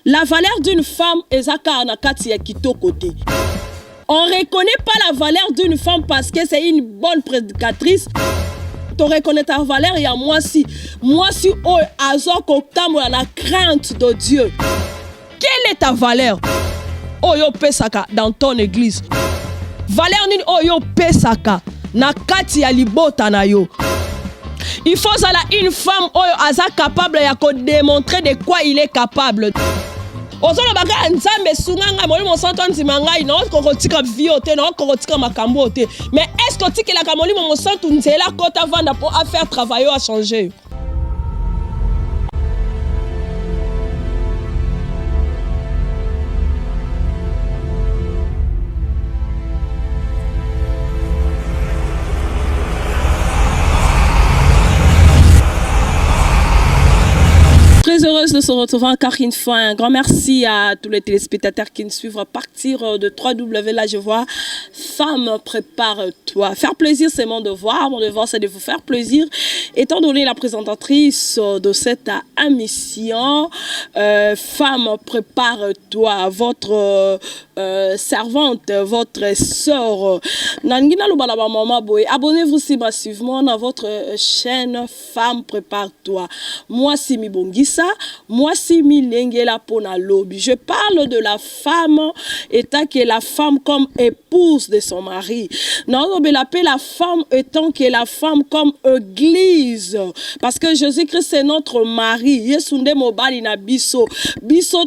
La valeur d'une femme est côté. On ne reconnaît pas la valeur d'une femme parce que c'est une bonne prédicatrice. Tu reconnais ta valeur, il y a moi si oh, la crainte de Dieu. Quelle est ta valeur? Oh yo pesaka dans ton église. Valeur nini oh yo pesaka na kati ya libota na yo. Il faut une femme oh aza capable ya ko démontrer de quoi il est capable. Ozolo baka nzambe sunganga moli mo santo nzimangai no ko tika viote no ko tika makambo te. Mais est-ce que tika la kamoli mo santo nzela kota vanda pour faire travailler à changer? Très heureuse de se retrouver encore une fois. Un grand merci à tous les téléspectateurs qui nous suivent à partir de 3W. Là, je vois Femme, prépare-toi. Faire plaisir, c'est mon devoir. Mon devoir, c'est de vous faire plaisir. Étant donné la présentatrice de cette émission, Femme, prépare-toi. Votre servante, votre sœur. Abonnez-vous si massivement à votre chaîne Femme, prépare-toi. Moi, c'est Mibongisa. Moi, si Milengela Pona Lobby. Je parle de la femme, étant que la femme comme épouse de son mari. Non, on l'appelle la femme étant que la femme comme église. Parce que Jésus-Christ, c'est notre mari. Yesunde Mobali na biso. Biso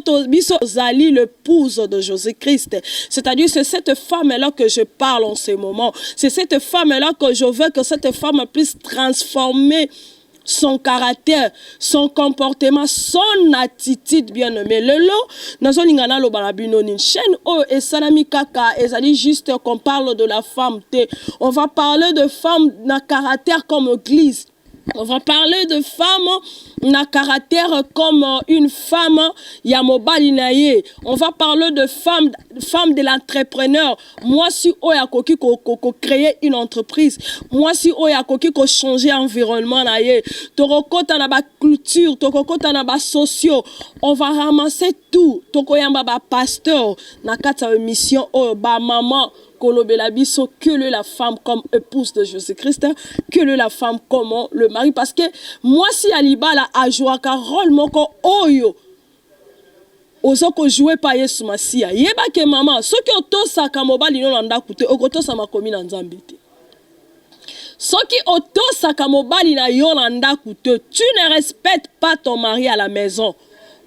Zali, l'épouse de Jésus-Christ. C'est-à-dire, c'est cette femme-là que je parle en ce moment. C'est cette femme-là que je veux que cette femme puisse transformer son caractère, son comportement, son attitude, bien aimé. Lelo, nous avons une chaîne et salami kaka, et ça dit juste qu'on parle de la femme. On va parler de femme dans caractère comme église. On va parler de femme na caractère comme une femme yamobalinaye. On va parler de femme de l'entrepreneur. Moi si oya koki ko créer une entreprise. Moi si oya koki ko changer environnement na ye. Torokota na ba culture, torokota na ba socio. On va ramasser tout. Tokoyamba ba pasteur na kata mission o ba maman que la femme comme épouse de Jésus-Christ, que la femme comme le mari. Parce que moi, si Alibala a joué un rôle, moko oyo, ozoko jouer pa Yesu Masia. Yeba ke maman, ce qui oto sa kamobali non anda kute, okoto sa makomi na nzambite. Ce qui oto sa kamobali na yon anda kute, tu ne respectes pas ton mari à la maison.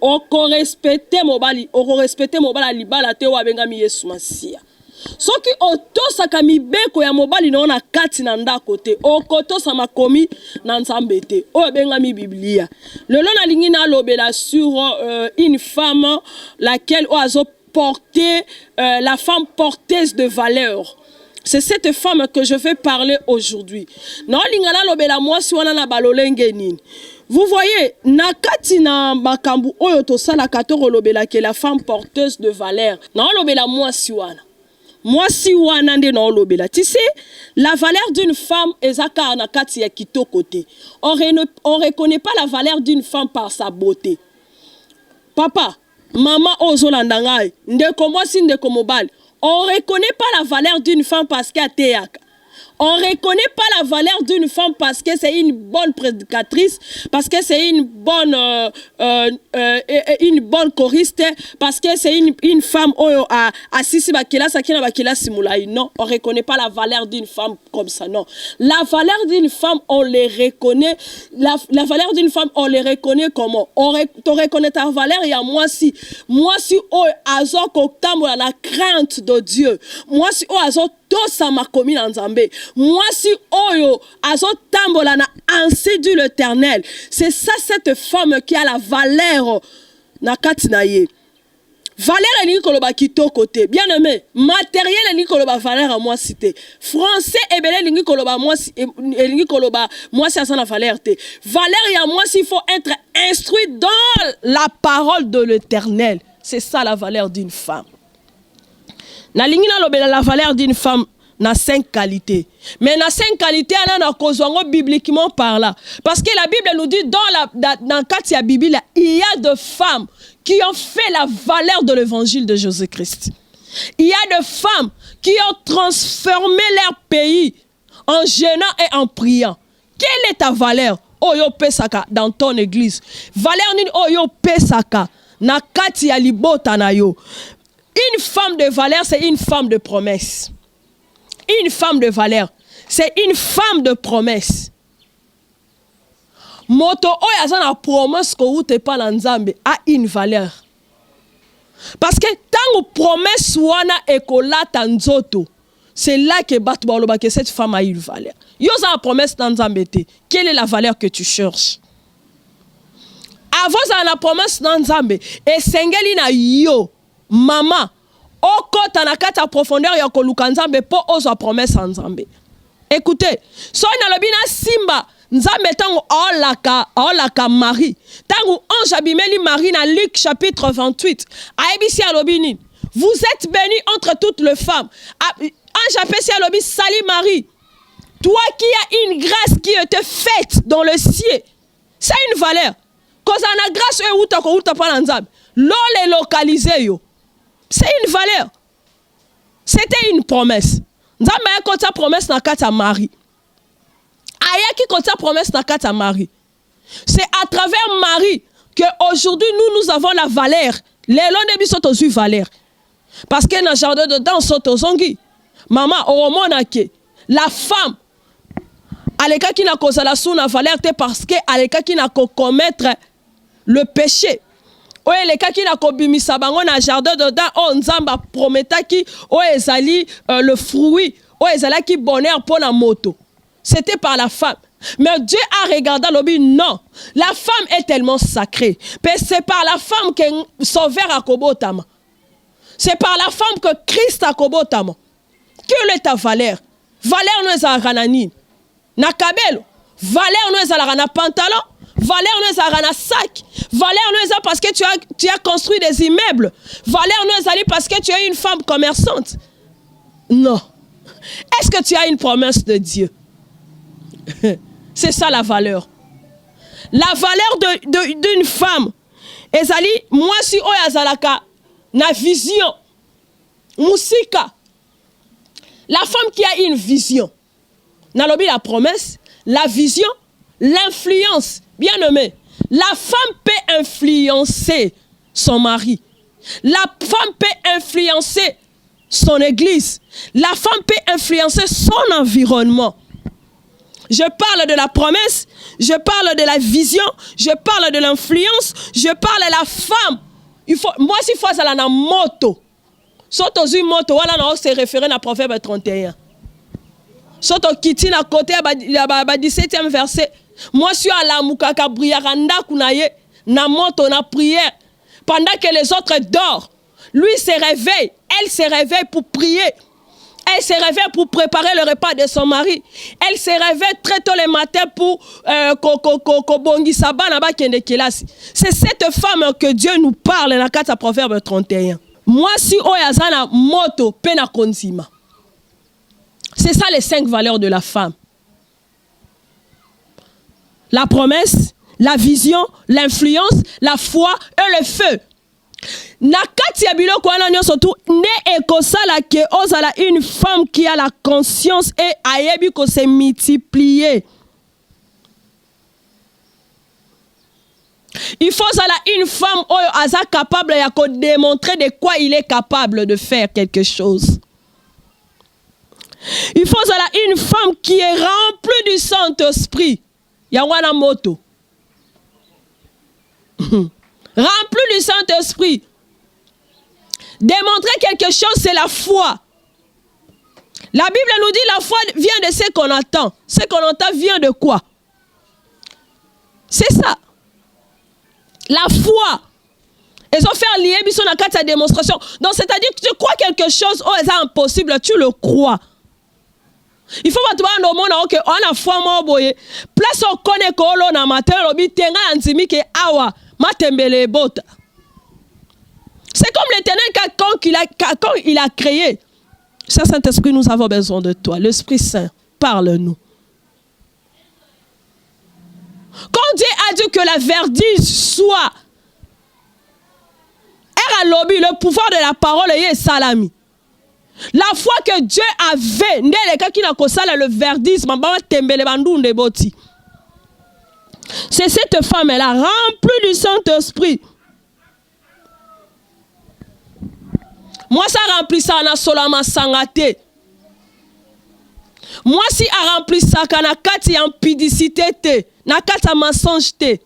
Oko respecter mobali Alibala te wabengami Yesu Masia. Soki otosaka mibeko ya mobali na kati na ndako te okotosa makomi na nzambe te oyo bengami Biblia. Lelo na lingi na lobela sur une femme laquelle oazo porter la femme porteuse de valeur. C'est cette femme que je vais parler aujourd'hui. Na lingana lobela mwasi wana na balolenge nini. Vous voyez, nakati na makambu oyo tosala katoro lobela ke la femme porteuse de valeur. Na lobela mwasi wana. Moi, si wanande na olobela. Tu sais, la valeur d'une femme est na kati ya kito côté. On reconnaît pas la valeur d'une femme par sa beauté. Papa, maman ozolandangai, ndeko mwasi ndeko mobali. On reconnaît pas la valeur d'une femme parce qu'elle teyaka. On ne reconnaît pas la valeur d'une femme parce que c'est une bonne prédicatrice, parce que c'est une bonne choriste, parce que c'est une femme assise bakela sakina bakela simulai. Non, on ne reconnaît pas la valeur d'une femme comme ça. Non, la valeur d'une femme, on les reconnaît. La valeur d'une femme, on les reconnaît comment? On reconnaît ta valeur. Il y a moi si azo koktambo la crainte de Dieu. Moi si azo tosa makomi na nzambe. Moi si oyo azo tambola na ainsi dit l'Éternel. C'est ça cette femme qui a la valeur na kati na ye. Valeur elingi koloba kitoko te. Bien aimé, matériel elingi koloba valeur à moi cité. Français ebele elingi koloba moi elingi koloba moi c'est ça la valeur te. Valeur ya moi s'il faut être instruit dans la parole de l'Éternel. C'est ça la valeur d'une femme. Na lingi na lobela la valeur d'une femme na 5 qualités. Mais na 5 qualités na kozwango bibliquement par là. Parce que la Bible nous dit dans Katia Bible il y a de femmes qui ont fait la valeur de l'évangile de Jésus-Christ. Il y a des femmes qui ont transformé leur pays en jeûnant et en priant. Quelle est ta valeur? Oyo pesaka dans ton église. Valeur nini oyo pesaka na kati ya libota na yo. Une femme de valeur, c'est une femme de promesse. Une femme de valeur, c'est une femme de promesse. Moto oyo aza na promesse ko ute pa na Nzambe a une valeur. Parce que tant que promesse wana ekolata nzoto, c'est là que batu baloba que cette femme a une valeur. Yo za la promesse dans Nzambe te. Quelle est la valeur que tu cherches? Avant ça la promesse dans Nzambe et sengeli na yo mama okota na kata profondeur ya koluka Nzambe po ozo promesse en Nzambe. Écoutez, so na lobina simba Nzambe tango olaka Marie. Tango ange abimeli Marie na Luc chapitre 28. Aebisi alobini. Vous êtes bénie entre toutes les femmes. Ange apesi alobi sali Marie. Toi qui as une grâce qui était faite dans le ciel. C'est une valeur. Cause ana grâce e uta ko uta pa Nzambe. L'on les localisé yo. C'est une valeur. C'était une promesse. Nzambe a kota promesse na kata Marie. Aya qui kota promesse na kata Marie. C'est à travers Marie que aujourd'hui nous avons la valeur. Les longs débits sont aux valeur. Parce que dans le jardin de dans sont aux ongi. Maman au monake. La femme aleka qui n'a causé la sous na valeur parce que aleka qui n'a commettre le péché. Oye les cas qui n'a kobimisa bango na jardin de dans on Nzamba prometa qui o ezali le fruit o ezala qui bonheur pour la moto. C'était par la femme. Mais Dieu a regardé l'objet. Non. La femme est tellement sacrée. C'est par la femme que Sauveur a kobotama. C'est par la femme que Christ a kobotama. Quelle est ta valeur? Valeur nous est à ranani. Na kabelo. Valeur nous est à la pantalon. Valeur nous est à la sac. Valeur nous est parce que tu as construit des immeubles. Valeur nous est parce que tu es une femme commerçante. Non. Est-ce que tu as une promesse de Dieu? C'est ça la valeur. La valeur d'une femme. Ezali, moi si oyazalaka na vision. Musika. La femme qui a une vision. Nalobi la promesse, la vision, l'influence. Bien aimé. La femme peut influencer son mari. La femme peut influencer son église. La femme peut influencer son environnement. Je parle de la promesse, je parle de la vision, je parle de l'influence, je parle de la femme. Moi, si faut aller dans moto, saute aux moto, voilà, on se référer à Proverbe 31. Saute au kiti à côté, à 17e verset. Moi, je suis à la moukaka briaranda kunaye, na moto, na prière. Pendant que les autres dorment, lui se réveille, elle se réveille pour prier. Elle se réveille pour préparer le repas de son mari. Elle se réveille très tôt le matin pour c'est cette femme que Dieu nous parle dans le Proverbe 31. Moi, si oyazana moto pena konzima. C'est ça les 5 valeurs de la femme. La promesse, la vision, l'influence, la foi et le feu. Nakati ya biloko wana nyonso tu ne ekosala ke ozala une femme qui a la conscience et ayebi ko se multiplier. Il faut zala une femme oyo aza capable ya ko démontrer de quoi il est capable de faire quelque chose. Il faut zala une femme qui est remplie du Saint-Esprit. Ya wana moto. Remplie du Saint-Esprit. Démontrer quelque chose, c'est la foi. La Bible nous dit la foi vient de ce qu'on attend. Ce qu'on entend vient de quoi? C'est ça. La foi. Ils ont fait lier biso na kati ya démonstration. Donc c'est-à-dire que tu crois quelque chose, oh c'est impossible, tu le crois. Il faut pas te voir monde que on a foi mo boye. Place on connaît ko lo na matin lobi tenga nzimi ke awa matembele bota. C'est comme l'Éternel quand il a créé. Saint-Esprit, nous avons besoin de toi. L'Esprit Saint, parle-nous. Quand Dieu a dit que la verdure soit à lobby, le pouvoir de la parole est salami. La foi que Dieu avait, le verdisme, c'est cette femme-là, remplie du Saint-Esprit. Moi, ça remplit ça, na solama sangate. Moi, si a rempli ça, na kati impudicité te, na kati mensonge te.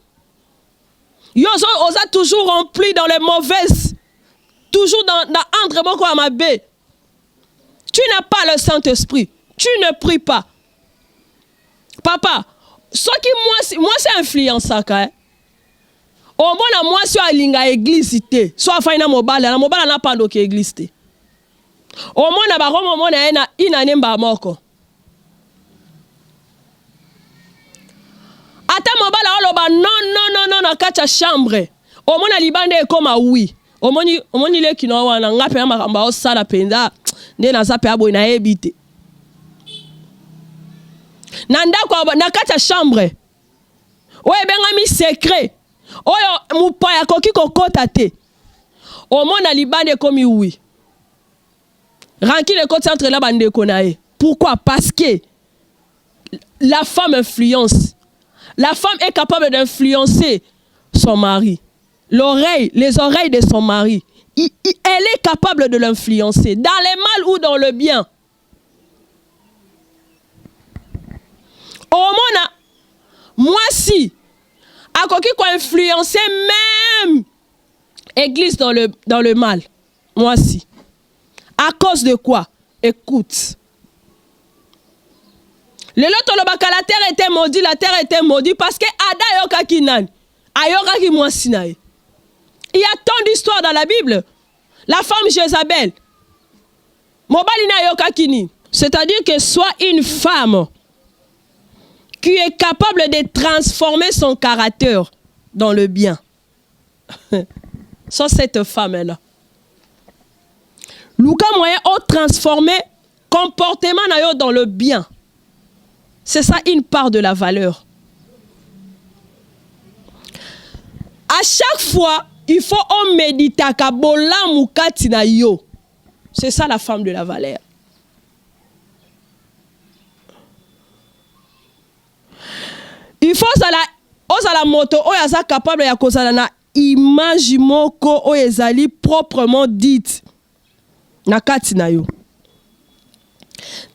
Yo, osa toujours rempli dans les mauvaises, toujours dans entre moko amabe. Tu n'as pas le Saint-Esprit. Tu ne pries pas. Papa, ce qui moi c'est influence ça quand. Au moins moi sur alinga église té. Soit faina mobile na pando ke église té. Au moins na ba romo mona na ina nemba moko. Ata mobile oloba non na kacha chambre. Au moins na libande comme oui. Au moins le kino wana ngape na makamba o sala penda. Ne na zape abo na ebite. Nanda kwa na kacha chambre. Oye benga mi secret. Oyo mupaya koki kokota te. Au moins na libande comme oui. Ranki le côté entre la bande konae. Pourquoi? Parce que la femme influence. La femme est capable d'influencer son mari. Les oreilles de son mari. Elle est capable de l'influencer. Dans le mal ou dans le bien. Au moins, moi si, à quoi qui influencer même église dans le mal. Moi si. À cause de quoi? Écoute. Le lot la terre était maudite parce que Ada yoka kinan. Ayoka ki moi sinae. Il y a tant d'histoires dans la Bible. La femme Jézabel. Mobalina yoka kini. C'est-à-dire que soit une femme qui est capable de transformer son caractère dans le bien. Soit cette femme-là. Luka moyen a transformé comportement dans le bien. C'est ça une part de la valeur. À chaque fois, il faut méditer à bola mukati na yo. C'est ça la femme de la valeur. Il faut la moto o yaza capable ya kozala na image moko o ezali proprement dite na kati na yo.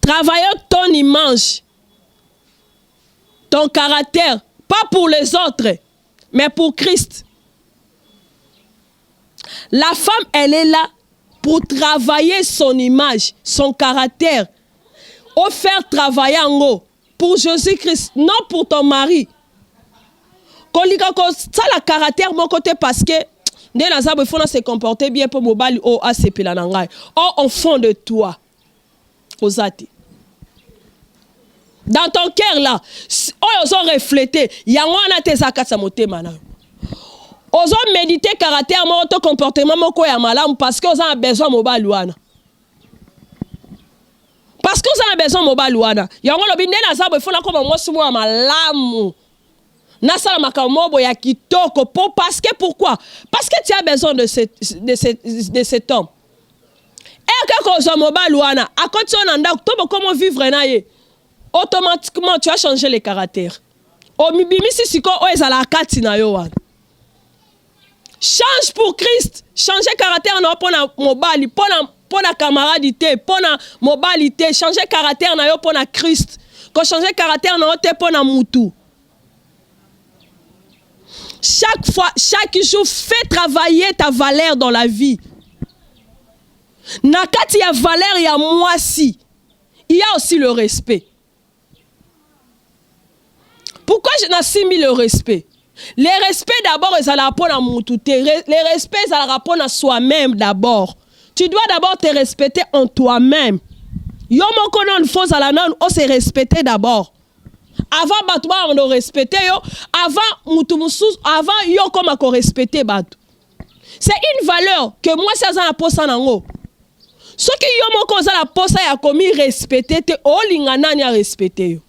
Travaillons ton image, ton caractère, pas pour les autres, mais pour Christ. La femme, elle est là pour travailler son image, son caractère, ou faire travailler en haut pour Jésus-Christ, non pour ton mari. Ça la caractère mon côté parce que il faut se comporter bien pour mobile ou ACP la nangai. Or au fond de toi, osati. Dans ton cœur là, ils ont reflété. Il y a un tes akatsa motema na. Ils ont médité caractère mon comportement mon ko ya malam parce que ils ont besoin mobile wana. Parce que ils ont besoin mobile wana. Ya ngo lobi ndena za bo fona ko mo sumo ya malamu. Na sala makamobo ya kitoko parce que pourquoi? Parce que tu as besoin de cet homme. Et quand ils ont mobile wana, à côté on anda comment vivre na ye. Automatiquement tu as changé les caractères. Change pour Christ. Changer caractère non pour la mobile, pour la camaradité, pour la mobilité. Changer caractère non pour la Christ. Quand changer caractère non pour la moutou. Chaque fois, chaque jour, fais travailler ta valeur dans la vie. Nakati ya valeur ya moi si. Il y a aussi le respect. Pourquoi je n'ai mis le respect? Le respect d'abord, c'est la rapport à moutouté. Le respect, c'est la rapport à soi-même d'abord. Tu dois d'abord te respecter en toi-même. Yo mon konon faut à la non, on se respecter d'abord. Avant batouba on doit respecter yo. Avant moutoumoussous, avant yo comme à respecter batou. C'est une valeur que moi c'est ça la posa nango. Ce qui yo mon koza la posa ya commis respecter te o lingana ni a respecter yo.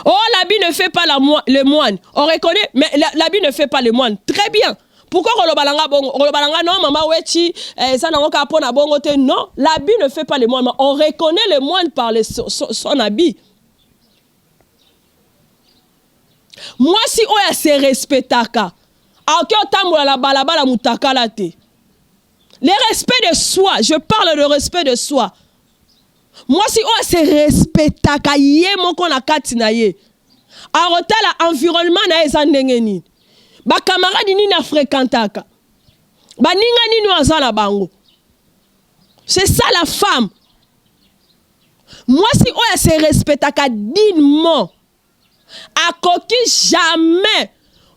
Oh, l'habit ne fait pas le moine. On reconnaît, mais l'habit ne fait pas le moine. Très bien. Pourquoi Rolobalanga bongo? Rolobalanga non, maman wechi, ça n'a pas pona bongo te. Non, l'habit ne fait pas le moine. On reconnaît le moine par son habit. Moi, si on se respectaka, le respect de soi, je parle de respect de soi. Moi, si on se respectaka, yé mon qu'on a katina yé. Arota la environnement na ezandengeni. Ba camarade ni na fréquentaka. Ba ninga ni no azala bango. C'est ça la femme. Moi, si on se respectaka dignement, a koki jamais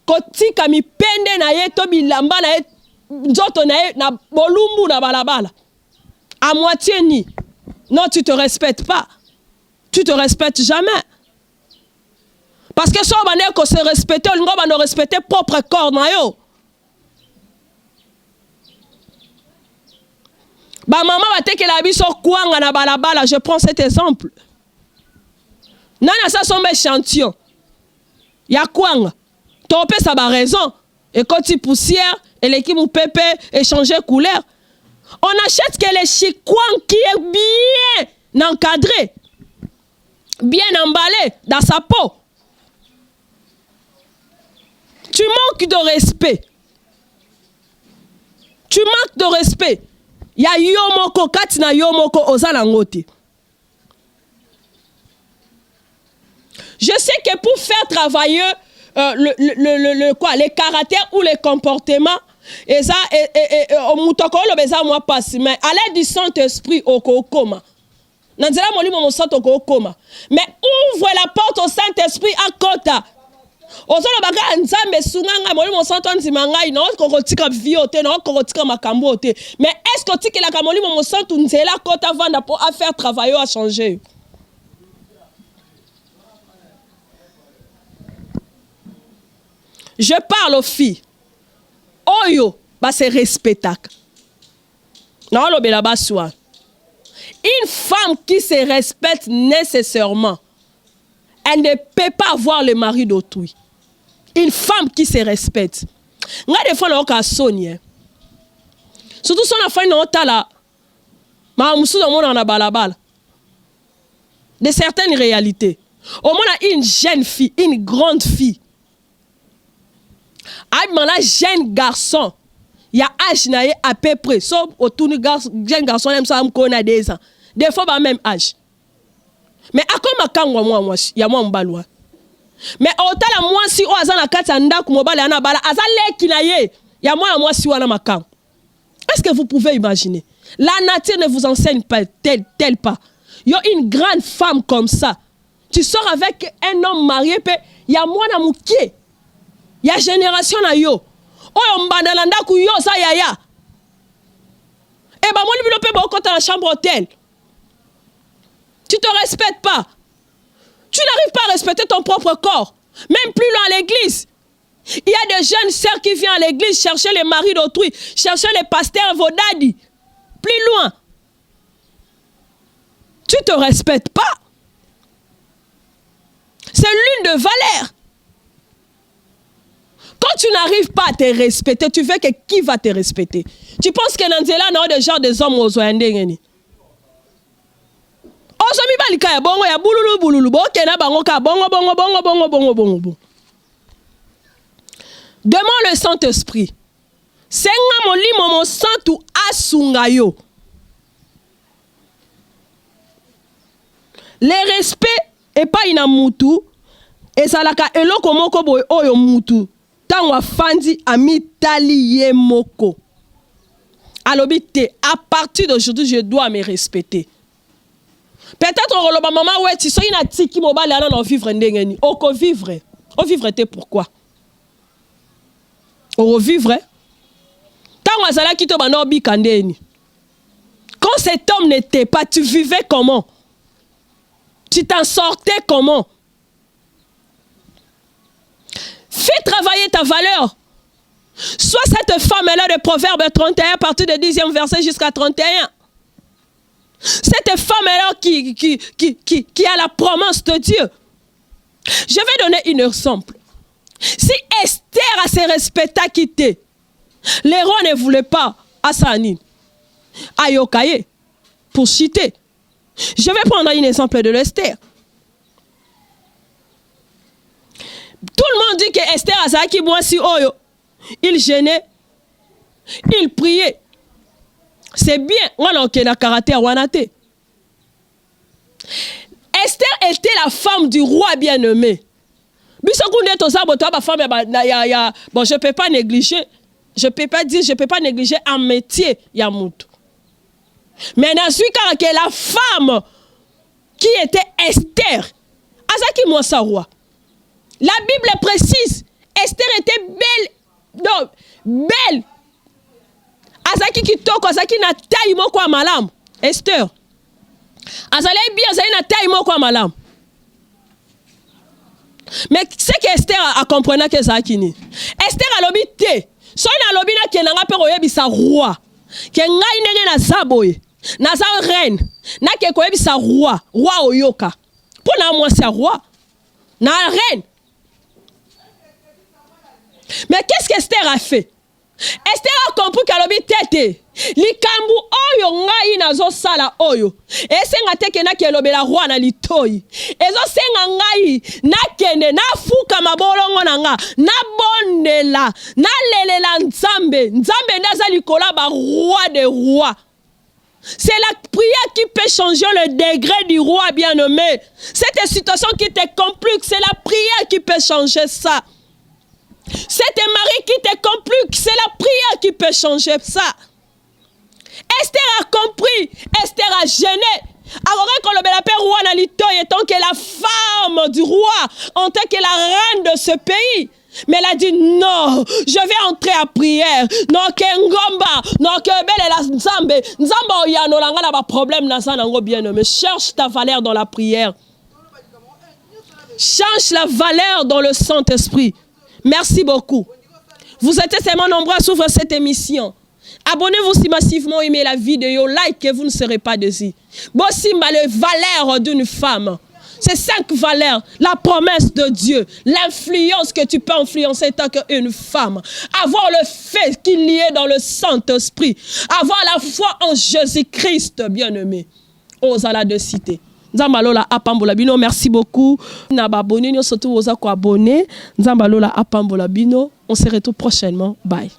kotika mi pende na ye to bilamba na ye nzoto na ye na bolumbu na balabala. À moitié ni. Non, tu te respectes pas. Tu te respectes jamais. Parce que si on va se respecter, on va respecter propre corps. Ba maman va te que la biso kwanga na balabala, je prends cet exemple. Nana ça son échantillon. Ya kwanga. Topé ça ba raison. Et quand tu poussière, et l'équipe ou pépé, échanger couleur. On achète que les chikwang qui est bien encadré, bien emballé dans sa peau. Tu manques de respect. Tu manques de respect. Il y a yomoko katina yomoko ozalangote. Je sais que pour faire travailler les caractères ou les comportements, et ça, mais à l'aide du Saint-Esprit au coma. Mais ouvre la porte au Saint-Esprit à Kota. Mais est-ce que tu la camoli mon santo nzela Kota vanda pour faire travailler à changer? Je parle aux filles. Oyo, bah c'est respectable. Non, une femme qui se respecte nécessairement, elle ne peut pas avoir le mari d'autrui. Une femme qui se respecte. Nga des fois, on a Sonia. Surtout si on a fait une autre là. De certaines réalités. Au moins, on a une jeune fille, une grande fille. Un jeune garçon, il y a âge à peu près, sauf autour du jeune garçon, il a des ans. Des fois, il même âge. Mais à quoi moi, il y a moi, mais autant moi, si on a la carte, il y a moi, si on a ma cam. Est-ce que vous pouvez imaginer? La nature ne vous enseigne pas tel pas. Il y a une grande femme comme ça. Tu sors avec un homme marié, il y a moi, il y a génération na yo. Oh mbandalanda ku yo sa yaya. Et bah moi le pe ba quand dans la chambre hôtel. Tu te respectes pas. Tu n'arrives pas à respecter ton propre corps. Même plus loin à l'église. Il y a des jeunes sœurs qui viennent à l'église chercher les maris d'autrui, chercher les pasteurs vodadi. Plus loin. Tu te respectes pas. C'est l'une de valeur. Quand tu n'arrives pas à te respecter, tu veux que qui va te respecter? Tu penses que Nanzela n'a des gens des hommes aux Oendengeni? Ozomi balika ya bongo ya bululu bululu bo kena bango ka bongo bongo bongo bongo bongo bongo bongo. Demande le Saint-Esprit. Senga molimo mo santu asunga yo. Le respect est pas inamutu et salaka eloko moko boy oyo mutu. Tangwa fandi amitali ye moko. Alobite, à partir d'aujourd'hui, je dois me respecter. Peut-être que maman ouais tu sois une tiki mobile là non vivre ndengeni. Oko vivre. O vivre te pourquoi? O vivre. Tangwa zala kito bano bikandeni. Quand cet homme n'était pas, tu vivais comment? Tu t'en sortais comment? Fais travailler ta valeur. Soit cette femme-là de Proverbe 31, à partir du 10e verset jusqu'à 31. Cette femme-là qui a la promesse de Dieu. Je vais donner un exemple. Si Esther a se respecté à quitter, les rois ne voulaient pas à Sanine, à Yokaye, pour citer. Je vais prendre un exemple de l'Esther. Tout le monde dit que Esther a ça qui boit si oyo. Il gênait, il priait. C'est bien, on a un caractère wanate. Esther était la femme du roi bien-aimé. Bon, je ne peux pas négliger, je ne peux pas dire, je ne peux pas négliger un métier, Yamoutou. Mais je suis que la femme qui était Esther, Azaki Moussa roi. La Bible précise, Esther était belle, non, belle. Azaki kitoko, Azaki na taille moko malam. Esther. Azali bien, Azali na taille moko malam. Mais c'est que Esther a compris que ça kini. Esther a l'obité. So na lobi na kenanga pe koyebisa roi. Ke ngai ndenge na zaboye. Na za reine. Na ke koyebisa roi, roi oyoka. Pour na moi c'est roi. Na reine. Mais qu'est-ce qu'Esther a fait? Esther a compris qu'elle a tête. Likambu oyo ngai nazo sala oyo. Esenga teke na kelobela roi na litoi. Ezo senga ngai na kende na fuka mabolongo na nga na bondela na lelela nzambe. Nzambe ndaza likola ba roi des rois. C'est la prière qui peut changer le degré du roi bien-aimé. Cette situation qui te complique, c'est la prière qui peut changer ça. C'est un mari qui te complique, c'est la prière qui peut changer ça. Esther a compris, Esther a gêné. Alors qu'on le roi en tant que la femme du roi, en tant que la reine de ce pays. Mais elle a dit non, je vais entrer à prière. Non, que ngomba, non, que belle la nzambe. Nzambe ya no langa na problème na ça nango bien aimé. Cherche ta valeur dans la prière. Change la valeur dans le Saint-Esprit. Merci beaucoup. Vous êtes tellement nombreux à suivre cette émission. Abonnez-vous si massivement aimez la vidéo, like et vous ne serez pas déçus. Voici les valeurs d'une femme. C'est 5 valeurs. La promesse de Dieu, l'influence que tu peux influencer tant qu'une femme. Avoir le fait qu'il y ait dans le Saint-Esprit. Avoir la foi en Jésus-Christ, bien-aimé. Osala de citer. Nzambalola apambola bino, merci beaucoup. Na babone, surtout aux abonnés. Nzambalola apambola bino. On se retrouve prochainement. Bye.